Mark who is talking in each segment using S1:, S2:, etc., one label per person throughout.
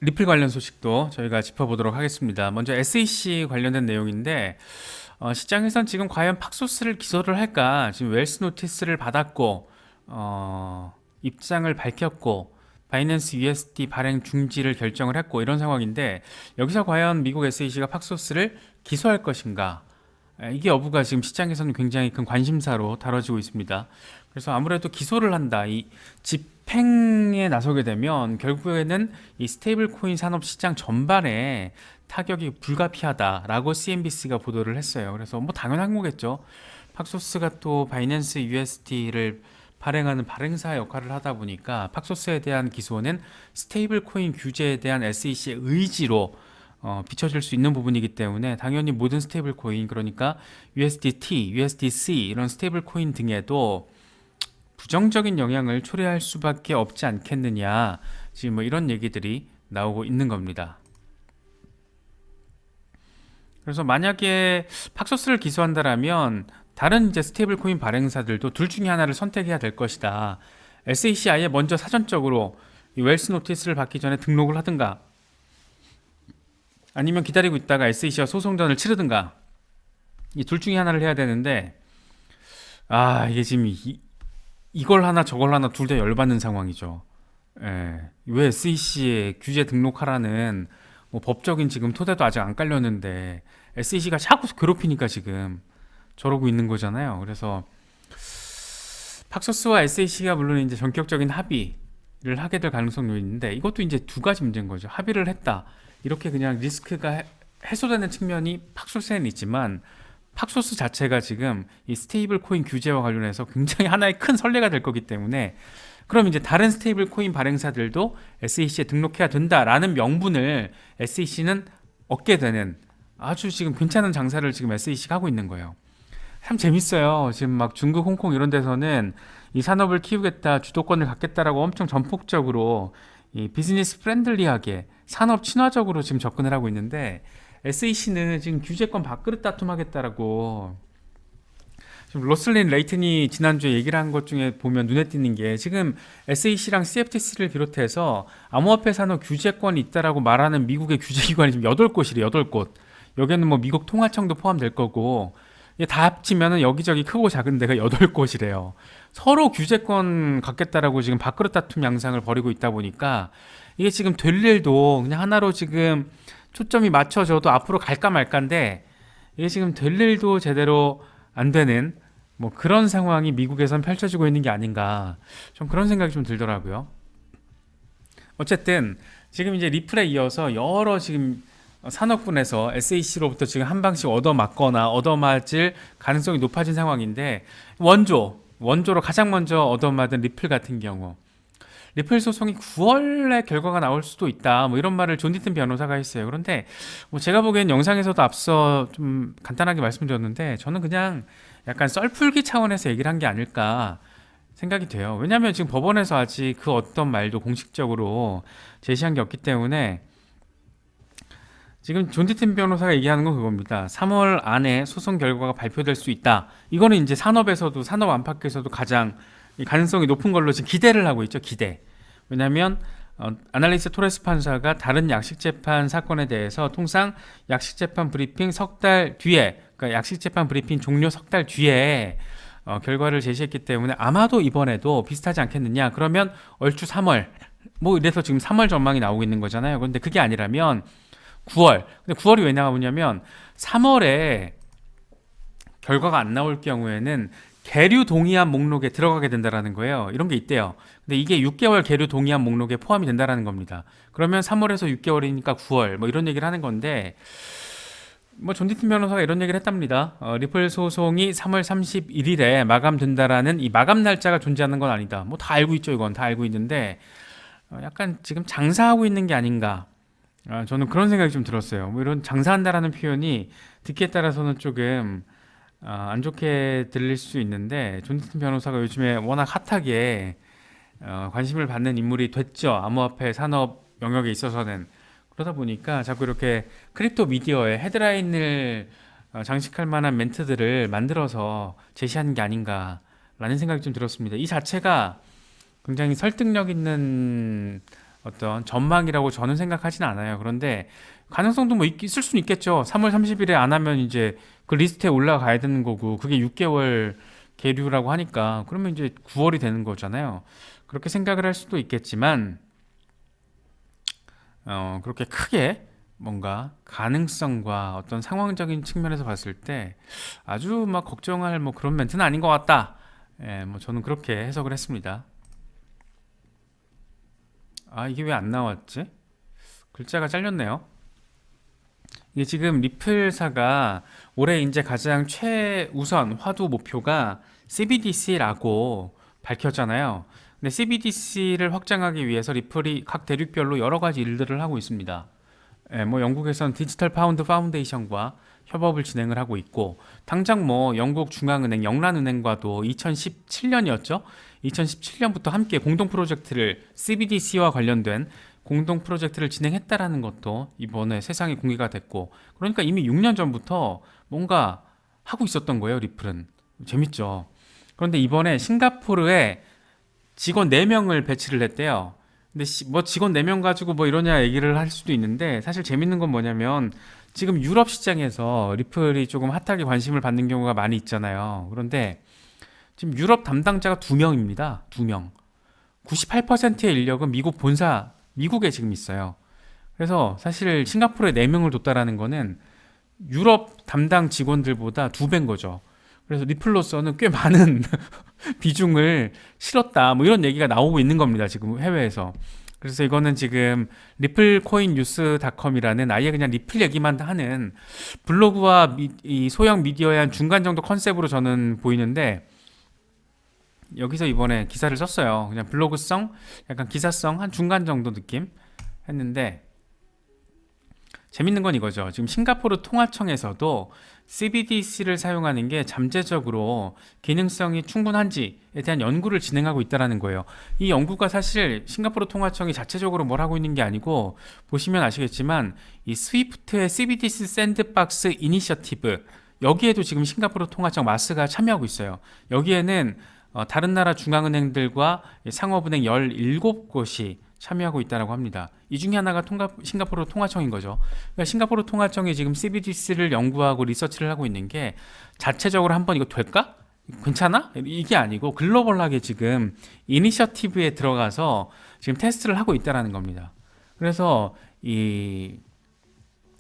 S1: 리플 관련 소식도 저희가 짚어보도록 하겠습니다. 먼저 SEC 관련된 내용인데 시장에선 지금 과연 팍소스를 기소를 할까? 지금 웰스 노티스를 받았고 입장을 밝혔고 바이낸스 USD 발행 중지를 결정을 했고 이런 상황인데 여기서 과연 미국 SEC가 팍소스를 기소할 것인가? 이게 여부가 지금 시장에서는 굉장히 큰 관심사로 다뤄지고 있습니다. 그래서 아무래도 기소를 한다, 이 집행에 나서게 되면 결국에는 이 스테이블 코인 산업 시장 전반에 타격이 불가피하다라고 CNBC가 보도를 했어요. 그래서 뭐 당연한 거겠죠. 팍소스가 또 바이낸스 USD를 발행하는 발행사 역할을 하다 보니까 팍소스에 대한 기소는 스테이블 코인 규제에 대한 SEC의 의지로 비춰질 수 있는 부분이기 때문에 당연히 모든 스테이블 코인, 그러니까 USDT, USDC 이런 스테이블 코인 등에도 부정적인 영향을 초래할 수밖에 없지 않겠느냐, 지금 뭐 이런 얘기들이 나오고 있는 겁니다. 그래서 만약에 팍소스를 기소한다라면 다른 이제 스테이블 코인 발행사들도 둘 중에 하나를 선택해야 될 것이다. SEC 아예 먼저 사전적으로 이 웰스 노티스를 받기 전에 등록을 하든가, 아니면 기다리고 있다가 SEC와 소송전을 치르든가, 이 둘 중에 하나를 해야 되는데 이게 지금 이걸 하나 저걸 하나 둘 다 열받는 상황이죠. 예. 왜 SEC에 규제 등록하라는 뭐 법적인 지금 토대도 아직 안 깔렸는데 SEC가 자꾸 괴롭히니까 지금 저러고 있는 거잖아요. 그래서 팍소스와 SEC가 물론 이제 전격적인 합의를 하게 될 가능성도 있는데 이것도 이제 두 가지 문제인 거죠. 합의를 했다, 이렇게 그냥 리스크가 해소되는 측면이 팍소스에는 있지만 팍소스 자체가 지금 이 스테이블 코인 규제와 관련해서 굉장히 하나의 큰 선례가 될 거기 때문에, 그럼 이제 다른 스테이블 코인 발행사들도 SEC에 등록해야 된다라는 명분을 SEC는 얻게 되는 아주 지금 괜찮은 장사를 지금 SEC가 하고 있는 거예요. 참 재밌어요. 지금 막 중국, 홍콩 이런 데서는 이 산업을 키우겠다, 주도권을 갖겠다라고 엄청 전폭적으로 이 비즈니스 프렌들리하게 산업 친화적으로 지금 접근을 하고 있는데, SEC는 지금 규제권 밥그릇 다툼하겠다라고, 지금 로슬린 레이튼이 지난주에 얘기를 한 것 중에 보면 눈에 띄는 게, 지금 SEC랑 CFTC를 비롯해서 암호화폐 산업 규제권이 있다라고 말하는 미국의 규제기관이 지금 8곳이래, 8곳. 여기는 뭐 미국 통화청도 포함될 거고, 이게 다 합치면은 여기저기 크고 작은 데가 8곳이래요. 서로 규제권 갖겠다라고 지금 밥그릇 다툼 양상을 벌이고 있다 보니까 이게 지금 될 일도 그냥 하나로 지금 초점이 맞춰져도 앞으로 갈까 말까인데, 이게 지금 될 일도 제대로 안 되는 뭐 그런 상황이 미국에선 펼쳐지고 있는 게 아닌가, 좀 그런 생각이 좀 들더라고요. 어쨌든 지금 이제 리플에 이어서 여러 지금 산업군에서 SEC로부터 지금 한 방씩 얻어맞거나 얻어맞을 가능성이 높아진 상황인데, 원조로 가장 먼저 얻어맞은 리플 같은 경우, 리플 소송이 9월에 결과가 나올 수도 있다, 뭐 이런 말을 존 디튼 변호사가 했어요. 그런데 뭐 제가 보기엔 영상에서도 앞서 좀 간단하게 말씀드렸는데, 저는 그냥 약간 썰풀기 차원에서 얘기를 한 게 아닐까 생각이 돼요. 왜냐하면 지금 법원에서 아직 그 어떤 말도 공식적으로 제시한 게 없기 때문에, 지금 존 디튼 변호사가 얘기하는 건 그겁니다. 3월 안에 소송 결과가 발표될 수 있다. 이거는 이제 산업에서도, 산업 안팎에서도 가장 가능성이 높은 걸로 지금 기대를 하고 있죠. 기대. 왜냐하면 아날리스 토레스 판사가 다른 약식재판 사건에 대해서 통상 약식재판 브리핑 석 달 뒤에, 그러니까 약식재판 브리핑 종료 석 달 뒤에 결과를 제시했기 때문에 아마도 이번에도 비슷하지 않겠느냐. 그러면 얼추 3월, 뭐 이래서 지금 3월 전망이 나오고 있는 거잖아요. 그런데 그게 아니라면 9월. 근데 9월이 왜 나오냐면 3월에 결과가 안 나올 경우에는 계류 동의안 목록에 들어가게 된다라는 거예요. 이런 게 있대요. 근데 이게 6개월 계류 동의안 목록에 포함이 된다라는 겁니다. 그러면 3월에서 6개월이니까 9월, 뭐 이런 얘기를 하는 건데, 뭐 존 디튼 변호사가 이런 얘기를 했답니다. 리플 소송이 3월 31일에 마감된다라는 이 마감 날짜가 존재하는 건 아니다. 뭐 다 알고 있죠. 이건 다 알고 있는데 약간 지금 장사하고 있는 게 아닌가, 저는 그런 생각이 좀 들었어요. 뭐 이런 장사한다라는 표현이 듣기에 따라서는 조금 안 좋게 들릴 수 있는데, 존 디튼 변호사가 요즘에 워낙 핫하게 관심을 받는 인물이 됐죠. 암호화폐 산업 영역에 있어서는. 그러다 보니까 자꾸 이렇게 크립토 미디어에 헤드라인을 장식할 만한 멘트들을 만들어서 제시하는 게 아닌가라는 생각이 좀 들었습니다. 이 자체가 굉장히 설득력 있는 어떤 전망이라고 저는 생각하진 않아요. 그런데 가능성도 뭐 있을 수는 있겠죠. 3월 30일에 안 하면 이제 그 리스트에 올라가야 되는 거고 그게 6개월 계류라고 하니까 그러면 이제 9월이 되는 거잖아요. 그렇게 생각을 할 수도 있겠지만 그렇게 크게 뭔가 가능성과 어떤 상황적인 측면에서 봤을 때 아주 막 걱정할 뭐 그런 멘트는 아닌 것 같다. 예, 뭐 저는 그렇게 해석을 했습니다. 아, 이게 왜 안 나왔지? 글자가 잘렸네요. 이게 지금 리플사가 올해 이제 가장 최우선 화두 목표가 CBDC라고 밝혔잖아요. 근데 CBDC를 확장하기 위해서 리플이 각 대륙별로 여러 가지 일들을 하고 있습니다. 예, 뭐 영국에선 디지털 파운드 파운데이션과 협업을 진행을 하고 있고 당장 뭐 영국 중앙은행 영란은행과도 2017년이었죠. 2017년부터 함께 공동 프로젝트를 CBDC와 관련된 공동 프로젝트를 진행했다라는 것도 이번에 세상에 공개가 됐고 그러니까 이미 6년 전부터 뭔가 하고 있었던 거예요. 리플은 재밌죠. 그런데 이번에 싱가포르에 직원 4명을 배치를 했대요. 근데 뭐 직원 4명 가지고 뭐 이러냐 얘기를 할 수도 있는데 사실 재밌는 건 뭐냐면 지금 유럽 시장에서 리플이 조금 핫하게 관심을 받는 경우가 많이 있잖아요. 그런데 지금 유럽 담당자가 2명입니다. 2명. 98%의 인력은 미국 본사, 미국에 지금 있어요. 그래서 사실 싱가포르에 4명을 뒀다라는 거는 유럽 담당 직원들보다 2배인 거죠. 그래서 리플로서는 꽤 많은 비중을 실었다. 뭐 이런 얘기가 나오고 있는 겁니다. 지금 해외에서. 그래서 이거는 지금 리플코인 뉴스닷컴이라는 아예 그냥 리플 얘기만 하는 블로그와 이 소형 미디어의 한 중간 정도 컨셉으로 저는 보이는데 여기서 이번에 기사를 썼어요. 그냥 블로그성, 약간 기사성 한 중간 정도 느낌 했는데 재밌는 건 이거죠. 지금 싱가포르 통화청에서도 CBDC를 사용하는 게 잠재적으로 기능성이 충분한지에 대한 연구를 진행하고 있다는 거예요. 이 연구가 사실 싱가포르 통화청이 자체적으로 뭘 하고 있는 게 아니고 보시면 아시겠지만 이 스위프트의 CBDC 샌드박스 이니셔티브 여기에도 지금 싱가포르 통화청 마스가 참여하고 있어요. 여기에는 다른 나라 중앙은행들과 상업은행 17곳이 참여하고 있다고 합니다. 이 중에 하나가 싱가포르 통화청인 거죠. 그러니까 싱가포르 통화청이 지금 CBDC를 연구하고 리서치를 하고 있는 게 자체적으로 한번 이거 될까? 괜찮아? 이게 아니고 글로벌하게 지금 이니셔티브에 들어가서 지금 테스트를 하고 있다는 겁니다. 그래서 이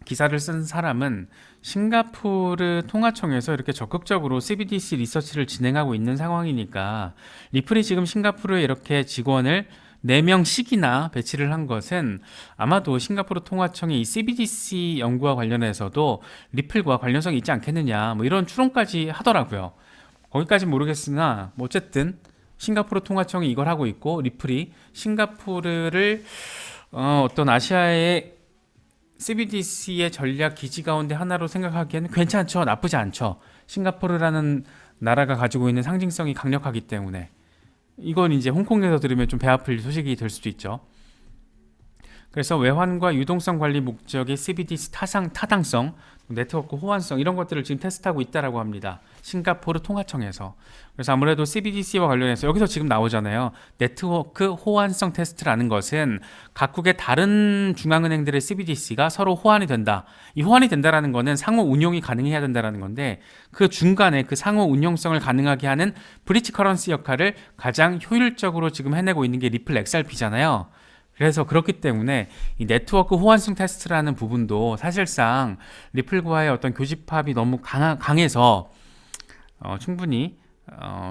S1: 기사를 쓴 사람은 싱가포르 통화청에서 이렇게 적극적으로 CBDC 리서치를 진행하고 있는 상황이니까 리플이 지금 싱가포르에 이렇게 직원을 4명씩이나 배치를 한 것은 아마도 싱가포르 통화청이 이 CBDC 연구와 관련해서도 리플과 관련성이 있지 않겠느냐 뭐 이런 추론까지 하더라고요. 거기까지 모르겠으나 뭐 어쨌든 싱가포르 통화청이 이걸 하고 있고 리플이 싱가포르를 어떤 아시아의 CBDC의 전략 기지 가운데 하나로 생각하기에는 괜찮죠. 나쁘지 않죠. 싱가포르라는 나라가 가지고 있는 상징성이 강력하기 때문에 이건 이제 홍콩에서 들으면 좀 배 아플 소식이 될 수도 있죠. 그래서 외환과 유동성 관리 목적의 CBDC 타당성, 네트워크 호환성 이런 것들을 지금 테스트하고 있다라고 합니다. 싱가포르 통화청에서. 그래서 아무래도 CBDC와 관련해서 여기서 지금 나오잖아요. 네트워크 호환성 테스트라는 것은 각국의 다른 중앙은행들의 CBDC가 서로 호환이 된다. 이 호환이 된다라는 거는 상호 운용이 가능해야 된다라는 건데 그 중간에 그 상호 운용성을 가능하게 하는 브리지 커런시 역할을 가장 효율적으로 지금 해내고 있는 게 리플 XRP잖아요. 그래서 그렇기 때문에 이 네트워크 호환성 테스트라는 부분도 사실상 리플과의 어떤 교집합이 너무 강해서 충분히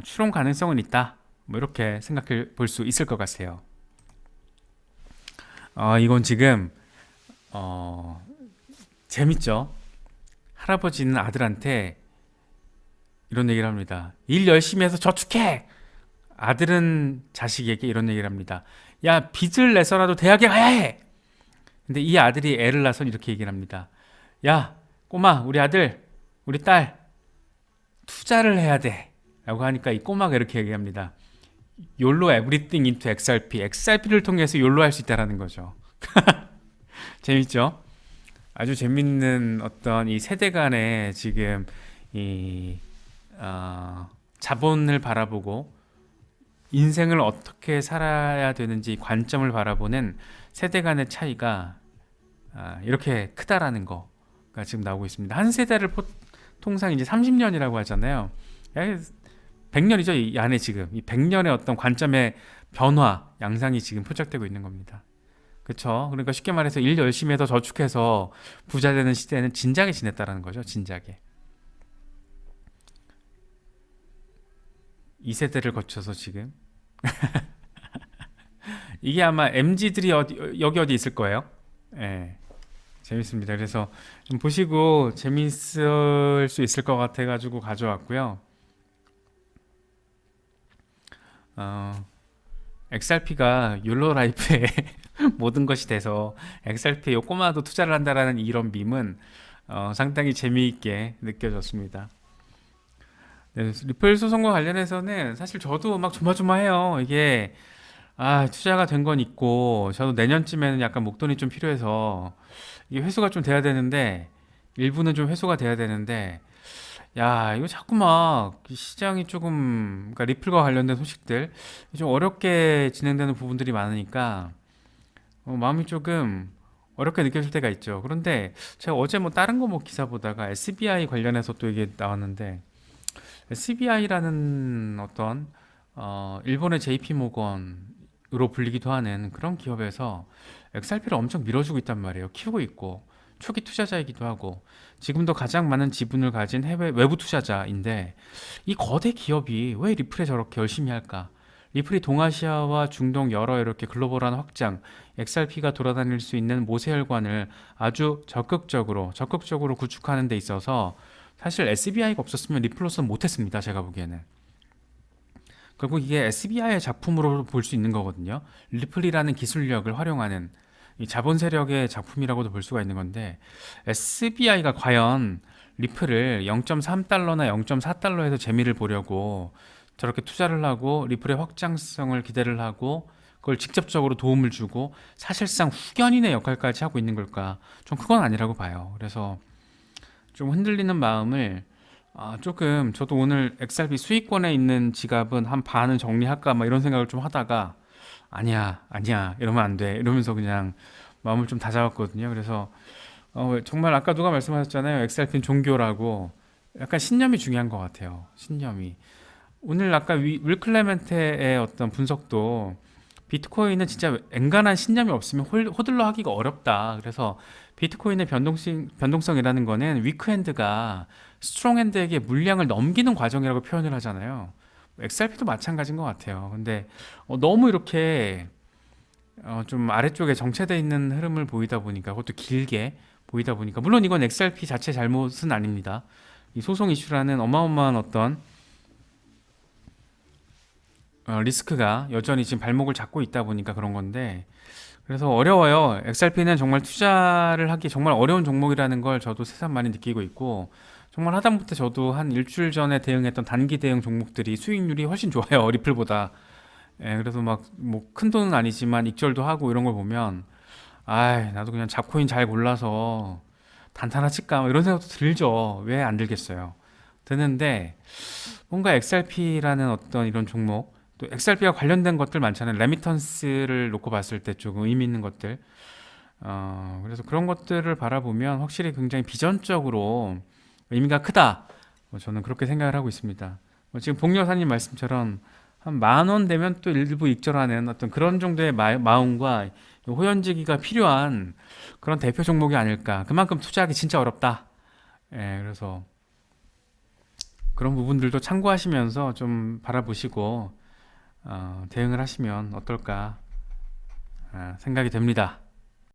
S1: 추론 가능성은 있다. 뭐 이렇게 생각해 볼 수 있을 것 같아요. 이건 지금 재밌죠? 할아버지는 아들한테 이런 얘기를 합니다. 일 열심히 해서 저축해! 아들은 자식에게 이런 얘기를 합니다. 야, 빚을 내서라도 대학에 가야 해! 근데 이 아들이 애를 낳아서 이렇게 얘기를 합니다. 야, 꼬마, 우리 아들, 우리 딸, 투자를 해야 돼. 라고 하니까 이 꼬마가 이렇게 얘기합니다. YOLO everything into XRP. XRP를 통해서 YOLO 할 수 있다는 거죠. 재밌죠? 아주 재밌는 어떤 이 세대 간의 지금 이 자본을 바라보고 인생을 어떻게 살아야 되는지 관점을 바라보는 세대 간의 차이가 이렇게 크다라는 거가 지금 나오고 있습니다. 한 세대를 통상 이제 30년이라고 하잖아요. 100년이죠. 이 안에 지금 이 100년의 어떤 관점의 변화, 양상이 지금 포착되고 있는 겁니다. 그렇죠? 그러니까 쉽게 말해서 일 열심히 해서 저축해서 부자 되는 시대는 진작에 지냈다라는 거죠. 진작에. 이 세대를 거쳐서 지금 이게 아마 MZ들이 여기 어디 있을 거예요. 예. 재밌습니다. 그래서 좀 보시고 재밌을 수 있을 것 같아 가지고 가져왔고요. XRP가 욜로 라이프에 모든 것이 돼서 XRP에 요 꼬마도 투자를 한다라는 이런 밈은 상당히 재미있게 느껴졌습니다. 네, 리플 소송과 관련해서는 사실 저도 막 조마조마해요. 이게 투자가 된 건 있고 저도 내년쯤에는 약간 목돈이 좀 필요해서 이게 회수가 좀 돼야 되는데 일부는 좀 회수가 돼야 되는데 야 이거 자꾸 막 시장이 조금 그러니까 리플과 관련된 소식들 좀 어렵게 진행되는 부분들이 많으니까 마음이 조금 어렵게 느껴질 때가 있죠. 그런데 제가 어제 뭐 다른 거 뭐 기사 보다가 SBI 관련해서 또 이게 나왔는데 SBI라는 어떤 일본의 JP 모건으로 불리기도 하는 그런 기업에서 XRP를 엄청 밀어주고 있단 말이에요. 키우고 있고 초기 투자자이기도 하고 지금도 가장 많은 지분을 가진 해외 외부 투자자인데 이 거대 기업이 왜 리플에 저렇게 열심히 할까? 리플이 동아시아와 중동 여러 이렇게 글로벌한 확장, XRP가 돌아다닐 수 있는 모세혈관을 아주 적극적으로 구축하는 데 있어서 사실 SBI가 없었으면 리플로서는 못했습니다. 제가 보기에는. 결국 이게 SBI의 작품으로 볼 수 있는 거거든요. 리플이라는 기술력을 활용하는 이 자본 세력의 작품이라고도 볼 수가 있는 건데 SBI가 과연 리플을 0.3달러나 0.4달러에서 재미를 보려고 저렇게 투자를 하고 리플의 확장성을 기대를 하고 그걸 직접적으로 도움을 주고 사실상 후견인의 역할까지 하고 있는 걸까? 좀 그건 아니라고 봐요. 그래서 좀 흔들리는 마음을 조금 저도 오늘 XRP 수익권에 있는 지갑은 한 반은 정리할까 막 이런 생각을 좀 하다가 아니야 이러면 안 돼 이러면서 그냥 마음을 좀 다잡았거든요. 그래서 정말 아까 누가 말씀하셨잖아요. XRP는 종교라고 약간 신념이 중요한 것 같아요. 신념이 오늘 아까 윌 클레멘테의 어떤 분석도 비트코인은 진짜 엔간한 신념이 없으면 호들러 하기가 어렵다. 그래서 비트코인의 변동성이라는 거는 위크핸드가 스트롱핸드에게 물량을 넘기는 과정이라고 표현을 하잖아요. XRP도 마찬가지인 것 같아요. 근데 너무 이렇게 좀 아래쪽에 정체되어 있는 흐름을 보이다 보니까 그것도 길게 보이다 보니까 물론 이건 XRP 자체 잘못은 아닙니다. 이 소송 이슈라는 어마어마한 어떤 리스크가 여전히 지금 발목을 잡고 있다 보니까 그런 건데 그래서 어려워요. XRP는 정말 투자를 하기 정말 어려운 종목이라는 걸 저도 새삼 많이 느끼고 있고 정말 하다못해 저도 한 일주일 전에 대응했던 단기 대응 종목들이 수익률이 훨씬 좋아요. 리플보다. 예, 그래서 막 뭐 큰 돈은 아니지만 익절도 하고 이런 걸 보면 나도 그냥 잡코인 잘 골라서 단타나 칠까 뭐 이런 생각도 들죠. 왜 안 들겠어요. 드는데 뭔가 XRP라는 어떤 이런 종목 또 XRP와 관련된 것들 많잖아요. 레미턴스를 놓고 봤을 때 조금 의미 있는 것들. 그래서 그런 것들을 바라보면 확실히 굉장히 비전적으로 의미가 크다. 저는 그렇게 생각을 하고 있습니다. 지금 봉 여사님 말씀처럼 한 10,000원 되면 또 일부 익절하는 어떤 그런 정도의 마음과 호연지기가 필요한 그런 대표 종목이 아닐까. 그만큼 투자하기 진짜 어렵다. 예, 그래서 그런 부분들도 참고하시면서 좀 바라보시고 대응을 하시면 어떨까 생각이 됩니다.